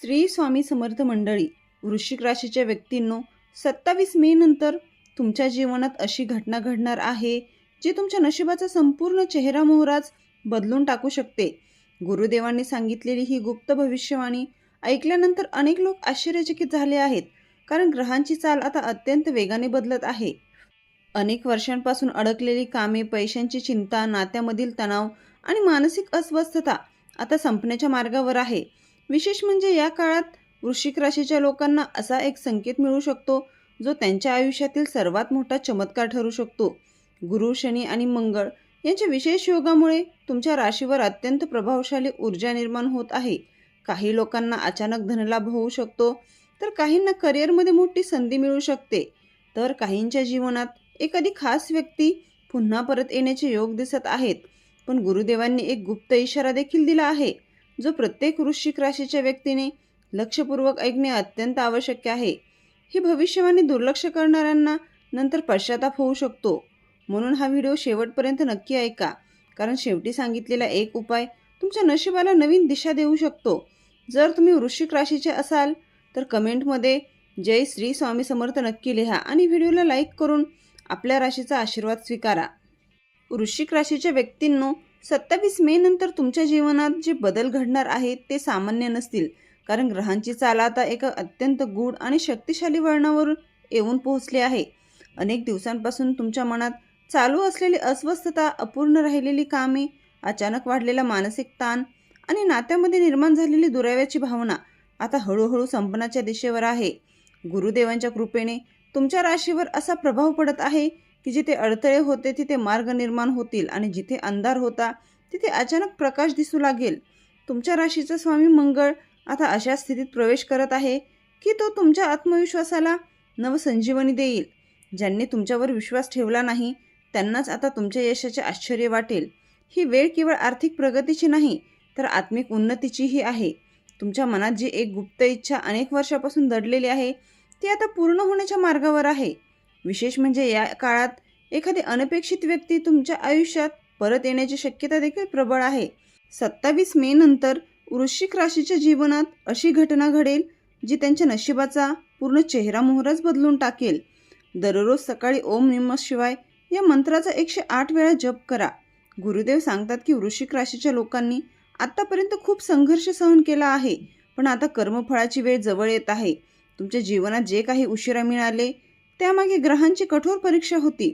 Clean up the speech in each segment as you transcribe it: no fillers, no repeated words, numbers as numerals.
श्री स्वामी समर्थ मंडळी, वृश्चिक राशीच्या व्यक्तींनो, 27 मे नंतर तुमच्या जीवनात अशी घटना घडणार आहे जी तुमच्या नशिबाचा संपूर्ण चेहरा मोहराच बदलून टाकू शकते. गुरुदेवांनी सांगितलेली ही गुप्त भविष्यवाणी ऐकल्यानंतर अनेक लोक आश्चर्यचकित झाले आहेत, कारण ग्रहांची चाल आता अत्यंत वेगाने बदलत आहे. अनेक वर्षांपासून अडकलेली कामे, पैशांची चिंता, नात्यामधील तणाव आणि मानसिक अस्वस्थता आता संपण्याच्या मार्गावर आहे. विशेष म्हणजे या काळात वृश्चिक राशीच्या लोकांना असा एक संकेत मिळू शकतो जो त्यांच्या आयुष्यातील सर्वात मोठा चमत्कार ठरू शकतो. गुरु, शनी आणि मंगळ यांच्या विशेष योगामुळे तुमच्या राशीवर अत्यंत प्रभावशाली ऊर्जा निर्माण होत आहे. काही लोकांना अचानक धनलाभ होऊ शकतो, तर काहींना करिअरमध्ये मोठी संधी मिळू शकते, तर काहींच्या जीवनात एखादी खास व्यक्ती पुन्हा परत येण्याचे योग दिसत आहेत. पण गुरुदेवांनी एक गुप्त इशारा देखील दिला आहे, जो प्रत्येक वृश्चिक राशीच्या व्यक्तीने लक्षपूर्वक ऐकणे अत्यंत आवश्यक आहे. ही भविष्यवाणी दुर्लक्ष करणाऱ्यांना नंतर पश्चाताप होऊ शकतो. म्हणून हा व्हिडिओ शेवटपर्यंत नक्की ऐका, कारण शेवटी सांगितलेला एक उपाय तुमच्या नशिबाला नवीन दिशा देऊ शकतो. जर तुम्ही वृश्चिक राशीचे असाल तर कमेंटमध्ये जय श्री स्वामी समर्थ नक्की लिहा आणि व्हिडिओला लाईक करून आपल्या राशीचा आशीर्वाद स्वीकारा. वृश्चिक राशीच्या व्यक्तींनो, 27 मे नंतर तुमच्या जीवनात जे बदल घडणार आहेत ते सामान्य नसतील, कारण ग्रहांची चाल आता एका अत्यंत गूढ आणि शक्तिशाली वळणावर येऊन पोहोचली आहे. अनेक दिवसांपासून तुमच्या मनात चालू असलेली अस्वस्थता, अपूर्ण राहिलेली कामे, अचानक वाढलेला मानसिक ताण आणि नात्यामध्ये निर्माण झालेली दुराव्याची भावना आता हळूहळू संपण्याच्या दिशेवर आहे. गुरुदेवांच्या कृपेने तुमच्या राशीवर असा प्रभाव पडत आहे की जिथे अडथळे होते तिथे मार्ग निर्माण होतील आणि जिथे अंधार होता तिथे अचानक प्रकाश दिसू लागेल. तुमच्या राशीचा स्वामी मंगळ आता अशा स्थितीत प्रवेश करत आहे की तो तुमच्या आत्मविश्वासाला नवसंजीवनी देईल. ज्यांनी तुमच्यावर विश्वास ठेवला नाही त्यांनाच आता तुमच्या यशाचे आश्चर्य वाटेल. ही वेळ केवळ आर्थिक प्रगतीची नाही, तर आत्मिक उन्नतीचीही आहे. तुमच्या मनात जी एक गुप्त इच्छा अनेक वर्षापासून दडलेली आहे ती आता पूर्ण होण्याच्या मार्गावर आहे. विशेष म्हणजे या काळात एखादी अनपेक्षित व्यक्ती तुमच्या आयुष्यात परत येण्याची शक्यता देखील प्रबळ आहे. 27 मे नंतर वृश्चिक राशीच्या जीवनात अशी घटना घडेल जी त्यांच्या नशिबाचा पूर्ण चेहरा मोहरच बदलून टाकेल. दररोज सकाळी ओम नमः शिवाय या मंत्राचा 108 वेळा जप करा. गुरुदेव सांगतात की वृश्चिक राशीच्या लोकांनी आतापर्यंत खूप संघर्ष सहन केला आहे, पण आता कर्मफळाची वेळ जवळ येत आहे. तुमच्या जीवनात जे काही उशिरा मिळाले त्यामागे ग्रहांची कठोर परीक्षा होती,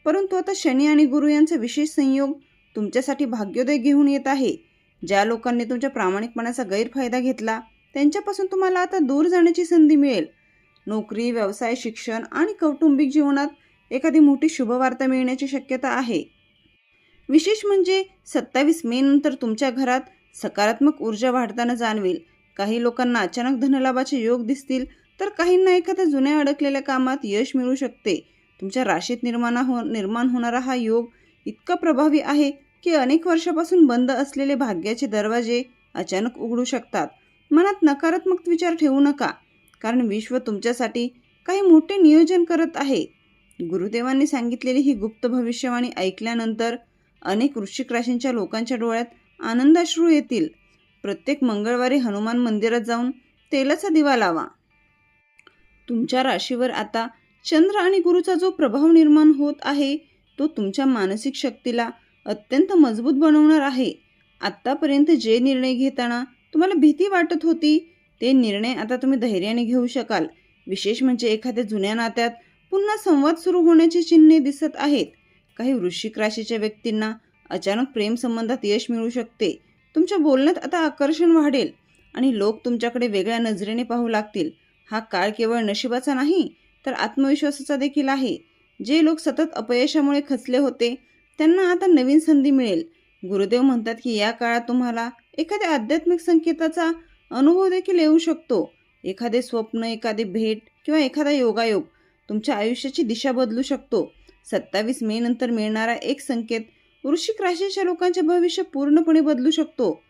परंतु आता शनी आणि गुरु यांचा विशेष संयोग तुमच्यासाठी भाग्योदय घेऊन येत आहे. ज्या लोकांनी तुमच्या प्रामाणिकपणाचा गैरफायदा घेतला त्यांच्यापासून तुम्हाला आता दूर जाण्याची संधी मिळेल. नोकरी, व्यवसाय, शिक्षण आणि कौटुंबिक जीवनात एखादी मोठी शुभवार्ता मिळण्याची शक्यता आहे. विशेष म्हणजे 27 मे नंतर तुमच्या घरात सकारात्मक ऊर्जा वाढताना जाणवेल. काही लोकांना अचानक धनलाभाचे योग दिसतील, तर काहींना एखाद्या जुन्या अडकलेल्या कामात यश मिळू शकते. तुमच्या राशीत निर्माण होणारा हा योग इतका प्रभावी आहे की अनेक वर्षापासून बंद असलेले भाग्याचे दरवाजे अचानक उघडू शकतात. मनात नकारात्मक विचार ठेवू नका, कारण विश्व तुमच्यासाठी काही मोठे नियोजन करत आहे. गुरुदेवांनी सांगितलेली ही गुप्त भविष्यवाणी ऐकल्यानंतर अनेक वृश्चिक राशींच्या लोकांच्या डोळ्यात आनंदाश्रू येतील. प्रत्येक मंगळवारी हनुमान मंदिरात जाऊन तेलाचा दिवा लावा. तुमच्या राशीवर आता चंद्र आणि गुरुचा जो प्रभाव निर्माण होत आहे तो तुमच्या मानसिक शक्तीला अत्यंत मजबूत बनवणार आहे. आत्तापर्यंत जे निर्णय घेताना तुम्हाला भीती वाटत होती ते निर्णय आता तुम्ही धैर्याने घेऊ शकाल. विशेष म्हणजे एखाद्या जुन्या नात्यात पुन्हा संवाद सुरू होण्याची चिन्हे दिसत आहेत. काही वृश्चिक राशीच्या व्यक्तींना अचानक प्रेम संबंधात यश मिळू शकते. तुमच्या बोलण्यात आता आकर्षण वाढेल आणि लोक तुमच्याकडे वेगळ्या नजरेने पाहू लागतील. हा काळ केवळ नशिबाचा नाही तर आत्मविश्वासाचा देखील आहे. जे लोक सतत अपयशामुळे खचले होते त्यांना आता नवीन संधी मिळेल. गुरुदेव म्हणतात की या काळात तुम्हाला एखाद्या आध्यात्मिक संकेताचा अनुभव देखील येऊ शकतो. एखादे स्वप्न, एखादी भेट किंवा एखादा योगायोग तुमच्या आयुष्याची दिशा बदलू शकतो. 27 मे नंतर मिळणारा एक संकेत वृश्चिक राशीच्या लोकांचे भविष्य पूर्णपणे बदलू शकतो.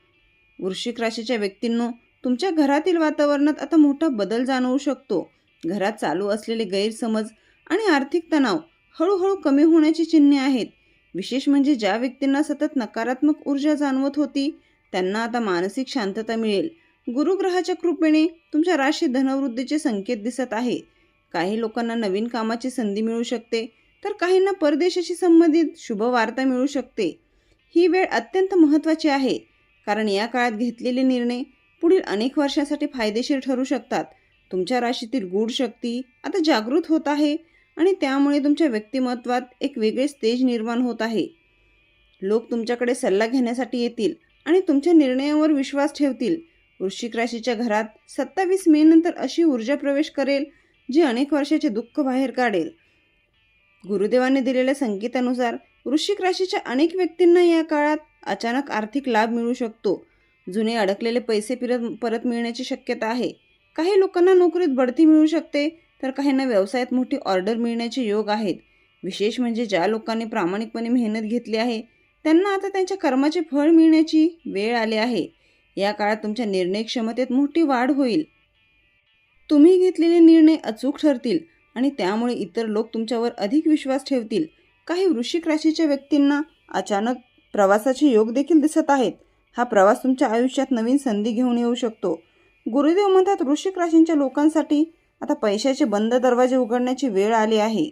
वृश्चिक राशीच्या व्यक्तींनो, तुमच्या घरातील वातावरणात आता मोठा बदल जाणवू शकतो. घरात चालू असलेले गैरसमज आणि आर्थिक तणाव हळूहळू कमी होण्याची चिन्हे आहेत. विशेष म्हणजे ज्या व्यक्तींना सतत नकारात्मक ऊर्जा जाणवत होती त्यांना आता मानसिक शांतता मिळेल. गुरुग्रहाच्या कृपेने तुमच्या राशीत धनवृद्धीचे संकेत दिसत आहे. काही लोकांना नवीन कामाची संधी मिळू शकते, तर काहींना परदेशाशी संबंधित शुभ वार्ता मिळू शकते. ही वेळ अत्यंत महत्त्वाची आहे, कारण या काळात घेतलेले निर्णय पुढील अनेक वर्षांसाठी फायदेशीर ठरू शकतात. तुमच्या राशीतील गूढ शक्ती आता जागृत होत आहे आणि त्यामुळे तुमच्या व्यक्तिमत्वात एक वेगळे तेज निर्माण होत आहे. लोक तुमच्याकडे सल्ला घेण्यासाठी येतील आणि तुमच्या निर्णयावर विश्वास ठेवतील. वृश्चिक राशीच्या घरात 27 मे नंतर अशी ऊर्जा प्रवेश करेल जी अनेक वर्षाचे दुःख बाहेर काढेल. गुरुदेवाने दिलेल्या संकेतानुसार वृश्चिक राशीच्या अनेक व्यक्तींना या काळात अचानक आर्थिक लाभ मिळू शकतो. जुने अडकलेले पैसे परत मिळण्याची शक्यता आहे. काही लोकांना नोकरीत बढती मिळू शकते, तर काहींना व्यवसायात मोठी ऑर्डर मिळण्याचे योग आहेत. विशेष म्हणजे ज्या लोकांनी प्रामाणिकपणे मेहनत घेतली आहे त्यांना आता त्यांच्या कर्माचे फळ मिळण्याची वेळ आली आहे. या काळात तुमच्या निर्णय क्षमतेत मोठी वाढ होईल. तुम्ही घेतलेले निर्णय अचूक ठरतील आणि त्यामुळे इतर लोक तुमच्यावर अधिक विश्वास ठेवतील. काही वृश्चिक राशीच्या व्यक्तींना अचानक प्रवासाचे योग देखील दिसत आहेत. हा प्रवास तुमच्या आयुष्यात नवीन संधी घेऊन येऊ शकतो. गुरुदेव म्हणतात, वृश्चिक राशींच्या लोकांसाठी आता पैशाचे बंद दरवाजे उघडण्याची वेळ आली आहे.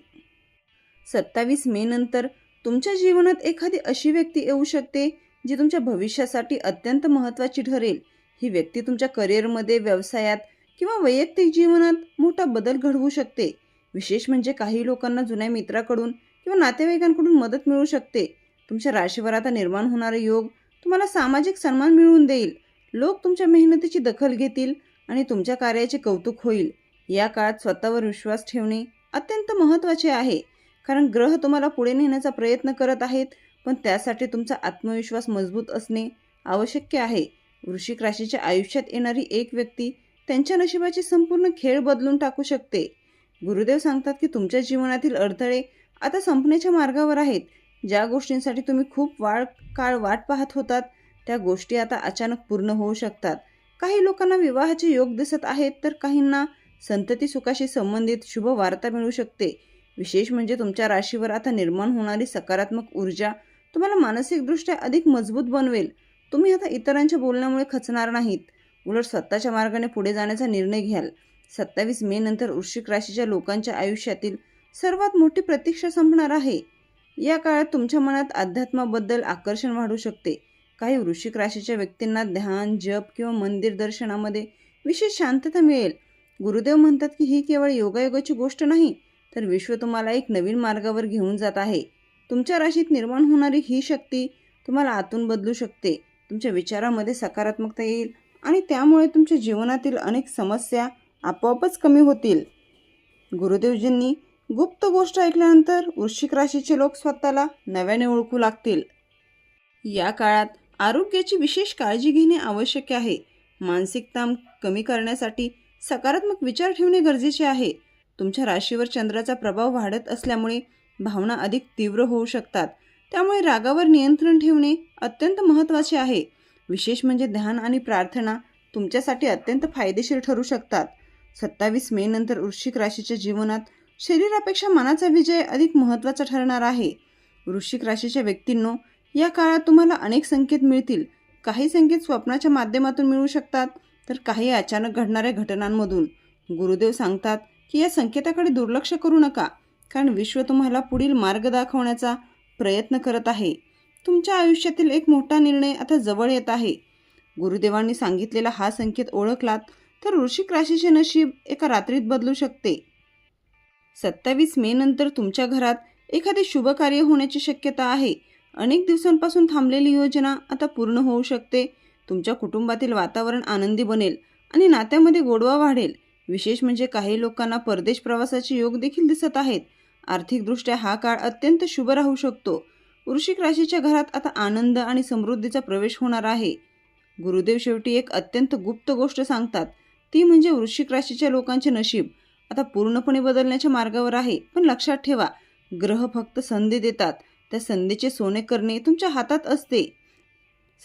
27 मे नंतर तुमच्या जीवनात एखादी अशी व्यक्ती येऊ शकते जी तुमच्या भविष्यासाठी अत्यंत महत्त्वाची ठरेल. ही व्यक्ती तुमच्या करिअरमध्ये, व्यवसायात किंवा वैयक्तिक जीवनात मोठा बदल घडवू शकते. विशेष म्हणजे काही लोकांना जुन्या मित्राकडून किंवा नातेवाईकांकडून मदत मिळू शकते. तुमच्या राशीवर आता निर्माण होणारे योग तुम्हाला सामाजिक सन्मान मिळवून देईल. लोक तुमच्या मेहनतीची दखल घेतील आणि तुमच्या कार्याचे कौतुक होईल. या काळात स्वतःवर विश्वास ठेवणे अत्यंत महत्त्वाचे आहे, कारण ग्रह तुम्हाला पुढे नेण्याचा प्रयत्न करत आहेत, पण त्यासाठी तुमचा आत्मविश्वास मजबूत असणे आवश्यक आहे. वृश्चिक राशीच्या आयुष्यात येणारी एक व्यक्ती त्यांच्या नशिबाची संपूर्ण खेळ बदलून टाकू शकते. गुरुदेव सांगतात की तुमच्या जीवनातील अडथळे आता संपण्याच्या मार्गावर आहेत. ज्या गोष्टींसाठी तुम्ही खूप काळ वाट पाहत होतात त्या गोष्टी आता अचानक पूर्ण होऊ शकतात. काही लोकांना विवाहाचे योग दिसत आहेत, तर काहींना संतती सुखाशी संबंधित शुभ वार्ता मिळू शकते. विशेष म्हणजे तुमच्या राशीवर आता निर्माण होणारी सकारात्मक ऊर्जा तुम्हाला मानसिकदृष्ट्या अधिक मजबूत बनवेल. तुम्ही आता इतरांच्या बोलण्यामुळे खचणार नाहीत, उलट स्वतःच्या मार्गाने पुढे जाण्याचा निर्णय घ्याल. 27 मे नंतर वृश्चिक राशीच्या लोकांच्या आयुष्यातील सर्वात मोठी प्रतीक्षा संपणार आहे. या काळात तुमच्या मनात अध्यात्माबद्दल आकर्षण वाढू शकते. काही वृश्चिक राशीच्या व्यक्तींना ध्यान, जप किंवा मंदिर दर्शनामध्ये विशेष शांतता मिळेल. गुरुदेव म्हणतात की ही केवळ योगायोगाची गोष्ट नाही, तर विश्व तुम्हाला एक नवीन मार्गावर घेऊन जात आहे. तुमच्या राशीत निर्माण होणारी ही शक्ती तुम्हाला आतून बदलू शकते. तुमच्या विचारामध्ये सकारात्मकता येईल आणि त्यामुळे तुमच्या जीवनातील अनेक समस्या आपोआपच कमी होतील. गुरुदेवजींनी गुप्त गोष्ट ऐकल्यानंतर वृश्चिक राशीचे लोक स्वतःला नव्याने ओळखू लागतील. या काळात आरोग्याची विशेष काळजी घेणे आवश्यक आहे. मानसिक ताण कमी करण्यासाठी सकारात्मक विचार ठेवणे गरजेचे आहे. तुमच्या राशीवर चंद्राचा प्रभाव वाढत असल्यामुळे भावना अधिक तीव्र होऊ शकतात. त्यामुळे रागावर नियंत्रण ठेवणे अत्यंत महत्त्वाचे आहे. विशेष म्हणजे ध्यान आणि प्रार्थना तुमच्यासाठी अत्यंत फायदेशीर ठरू शकतात. 27 मे नंतर वृश्चिक राशीच्या जीवनात शरीरापेक्षा मनाचा विजय अधिक महत्त्वाचा ठरणार आहे. वृश्चिक राशीच्या व्यक्तींनो, या काळात तुम्हाला अनेक संकेत मिळतील. काही संकेत स्वप्नाच्या माध्यमातून मिळू शकतात, तर काही अचानक घडणाऱ्या घटनांमधून. गुरुदेव सांगतात की या संकेताकडे दुर्लक्ष करू नका, कारण विश्व तुम्हाला पुढील मार्ग दाखवण्याचा प्रयत्न करत आहे. तुमच्या आयुष्यातील एक मोठा निर्णय आता जवळ येत आहे. गुरुदेवांनी सांगितलेला हा संकेत ओळखलात तर वृश्चिक राशीचे नशीब एका रात्रीत बदलू शकते. 27 मे नंतर तुमच्या घरात एखादे शुभ कार्य होण्याची शक्यता आहे. अनेक दिवसांपासून थांबलेली योजना आता पूर्ण होऊ शकते. तुमच्या कुटुंबातील वातावरण आनंदी बनेल आणि नात्यामध्ये गोडवा वाढेल. विशेष म्हणजे काही लोकांना परदेश प्रवासाचे योग देखील दिसत आहेत. आर्थिकदृष्ट्या हा काळ अत्यंत शुभ राहू शकतो. वृश्चिक राशीच्या घरात आता आनंद आणि समृद्धीचा प्रवेश होणार आहे. गुरुदेव शेवटी एक अत्यंत गुप्त गोष्ट सांगतात, ती म्हणजे वृश्चिक राशीच्या लोकांचे नशीब आता पूर्णपणे बदलण्याच्या मार्गावर आहे. पण लक्षात ठेवा, ग्रह फक्त संधी देतात, त्या संधीचे सोने करणे तुमच्या हातात असते.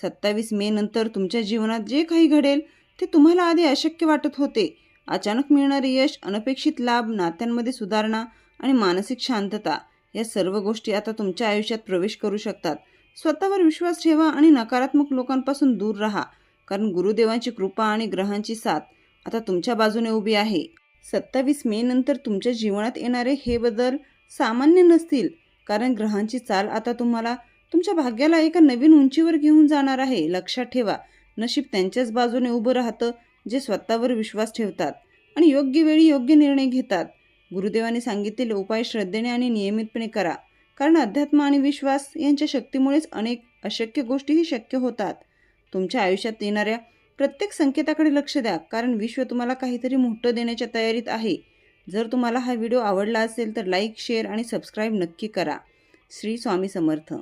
27 मे नंतर तुमच्या जीवनात जे काही घडेल ते तुम्हाला आधी अशक्य वाटत होते. अचानक मिळणारे यश, अनपेक्षित लाभ, नात्यांमध्ये सुधारणा आणि मानसिक शांतता या सर्व गोष्टी आता तुमच्या आयुष्यात प्रवेश करू शकतात. स्वतःवर विश्वास ठेवा आणि नकारात्मक लोकांपासून दूर राहा, कारण गुरुदेवांची कृपा आणि ग्रहांची साथ आता तुमच्या बाजूने उभी आहे. 27 मे नंतर तुमच्या जीवनात येणारे हे बदल सामान्य नसतील, कारण ग्रहांची चाल आता तुम्हाला तुमच्या भाग्याला एका नवीन उंचीवर घेऊन जाणार आहे. लक्षात ठेवा, नशीब त्यांच्याच बाजूने उभं राहतं जे स्वतःवर विश्वास ठेवतात आणि योग्य वेळी योग्य निर्णय घेतात. गुरुदेवांनी सांगितलेले उपाय श्रद्धेने आणि नियमितपणे करा, कारण अध्यात्म आणि विश्वास यांच्या शक्तीमुळेच अनेक अशक्य गोष्टीही शक्य होतात. तुमच्या आयुष्यात येणाऱ्या प्रत्येक संकेताकडे लक्ष द्या, कारण विश्व तुम्हाला काहीतरी मोठं देण्याच्या तयारीत आहे. जर तुम्हाला हा व्हिडिओ आवडला असेल तर लाईक, शेअर आणि सबस्क्राईब नक्की करा. श्री स्वामी समर्थ.